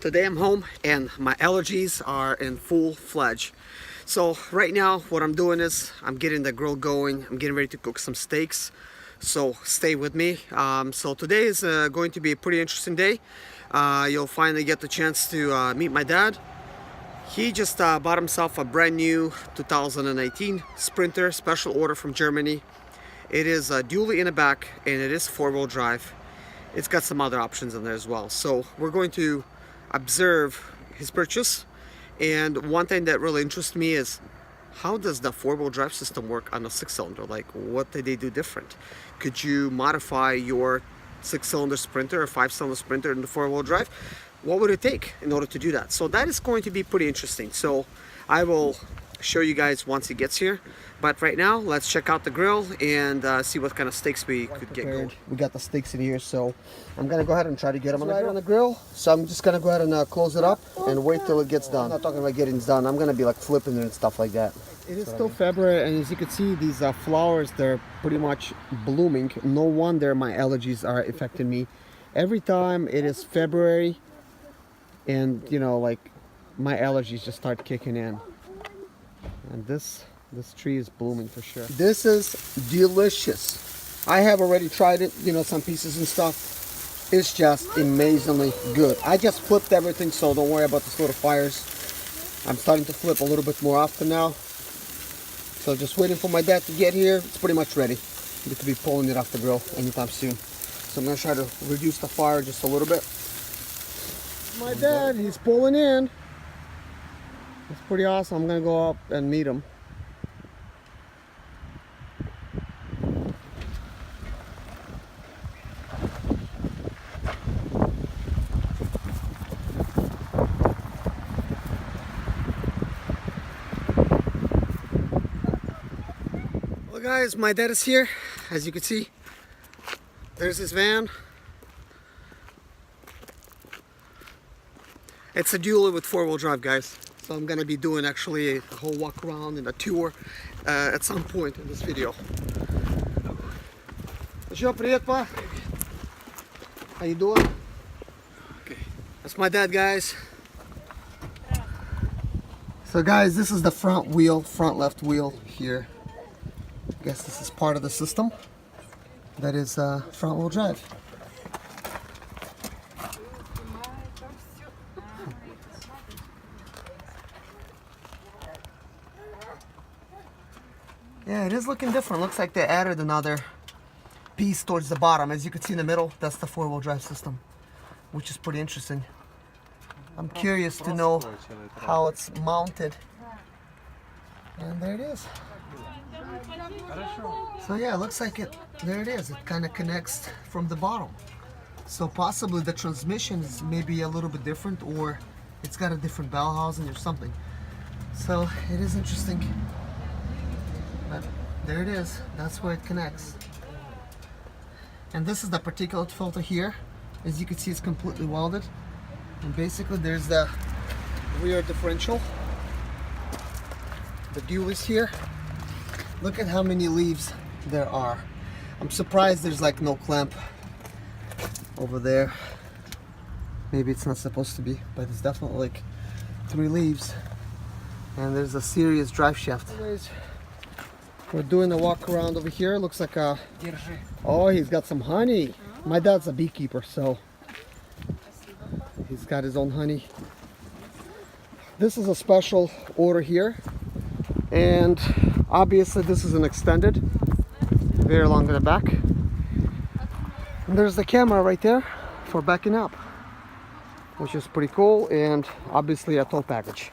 Today I'm home and my allergies are in full-fledged. So right now what I'm doing is I'm getting the grill going. I'm getting ready to cook some steaks. So stay with me. So today is going to be a pretty interesting day. You'll finally get the chance to meet my dad. He just bought himself a brand new 2018 Sprinter, special order from Germany. It is dually in the back and it is four-wheel drive. It's got some other options in there as well. So we're going to observe his purchase, and one thing that really interests me is how does the four-wheel drive system work on a six-cylinder? Like, what did they do different? Could you modify your six-cylinder Sprinter or five-cylinder Sprinter into four-wheel drive? What would it take in order to do that? So that is going to be pretty interesting. So I will show you guys once he gets here, but right now let's check out the grill and see what kind of steaks we could get going. We got the steaks in here, so I'm gonna go ahead and try to get them on the grill. So I'm just gonna go ahead and close it up and wait till it gets done. I'm not talking about getting it done. I'm gonna be like flipping it and stuff like that. It is still February, and as you can see, these flowers, they're pretty much blooming. No wonder my allergies are affecting me. Every time it is February and you know, like, my allergies just start kicking in. And this tree is blooming for sure. This is delicious. I have already tried it, you know, some pieces and stuff. It's just amazingly good. I just flipped everything, so don't worry about the sort of fires. I'm starting to flip a little bit more often now. So just waiting for my dad to get here. It's pretty much ready. We could be pulling it off the grill anytime soon. So I'm gonna try to reduce the fire just a little bit. My dad, he's pulling in. It's pretty awesome. I'm gonna go up and meet him. Well guys, my dad is here. As you can see, there's his van. It's a dually with four-wheel drive, guys. So I'm gonna be doing actually a whole walk around and a tour at some point in this video. Привет, pa. How you doing? Okay. That's my dad, guys. So guys, this is the front wheel, front left wheel here. I guess this is part of the system. That is front wheel drive. Yeah, it is looking different. Looks like they added another piece towards the bottom. As you can see in the middle, that's the four-wheel drive system, which is pretty interesting. I'm curious to know how it's mounted. And there it is. So yeah, it looks like it, there it is. It kind of connects from the bottom. So possibly the transmission is maybe a little bit different, or it's got a different bell housing or something. So it is interesting. But there it is. That's where it connects. And this is the particulate filter here. As you can see, it's completely welded. And basically there's the rear differential. The dualies here. Look at how many leaves there are. I'm surprised there's like no clamp over there. Maybe it's not supposed to be, but it's definitely like 3 leaves. And there's a serious drive shaft. Anyways, we're doing a walk around over here. Looks like a... Oh, he's got some honey. My dad's a beekeeper, so he's got his own honey. This is a special order here. And obviously this is an extended. Very long in the back. And there's the camera right there for backing up, which is pretty cool. And obviously a tow package.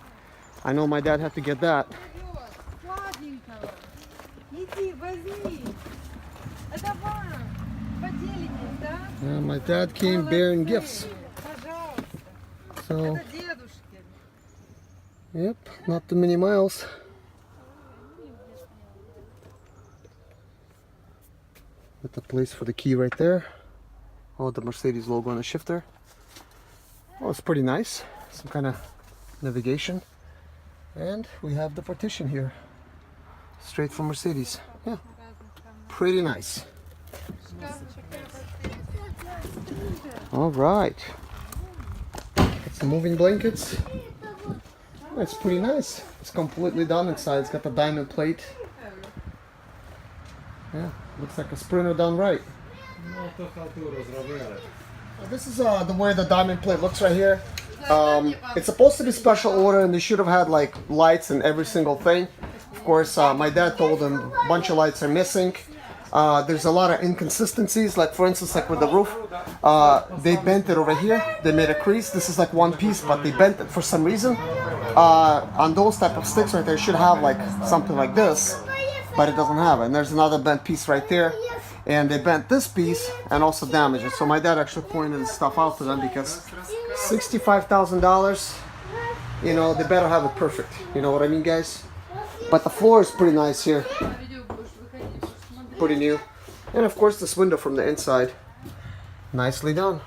I know my dad had to get that. Yeah, my dad came bearing gifts. So, yep, not too many miles. With the place for the key right there. Oh, the Mercedes logo on the shifter. Oh, it's pretty nice. Some kind of navigation. And we have the partition here. Straight from Mercedes. Yeah, pretty nice. All right. Some moving blankets. It's pretty nice. It's completely done inside. It's got the diamond plate. Yeah, looks like a Sprinter done right. This is the way the diamond plate looks right here. It's supposed to be special order, and they should have had like lights and every single thing. Of course, my dad told him a bunch of lights are missing. There's a lot of inconsistencies, like for instance, like with the roof, they bent it over here. They made a crease. This is like one piece, but they bent it for some reason. On those type of sticks right there, it should have like something like this, but it doesn't have it. And there's another bent piece right there, and they bent this piece and also damaged it. So my dad actually pointed this stuff out to them because $65,000, you know, they better have it perfect. You know what I mean, guys? But the floor is pretty nice here. Pretty new. And of course this window from the inside. Nicely done.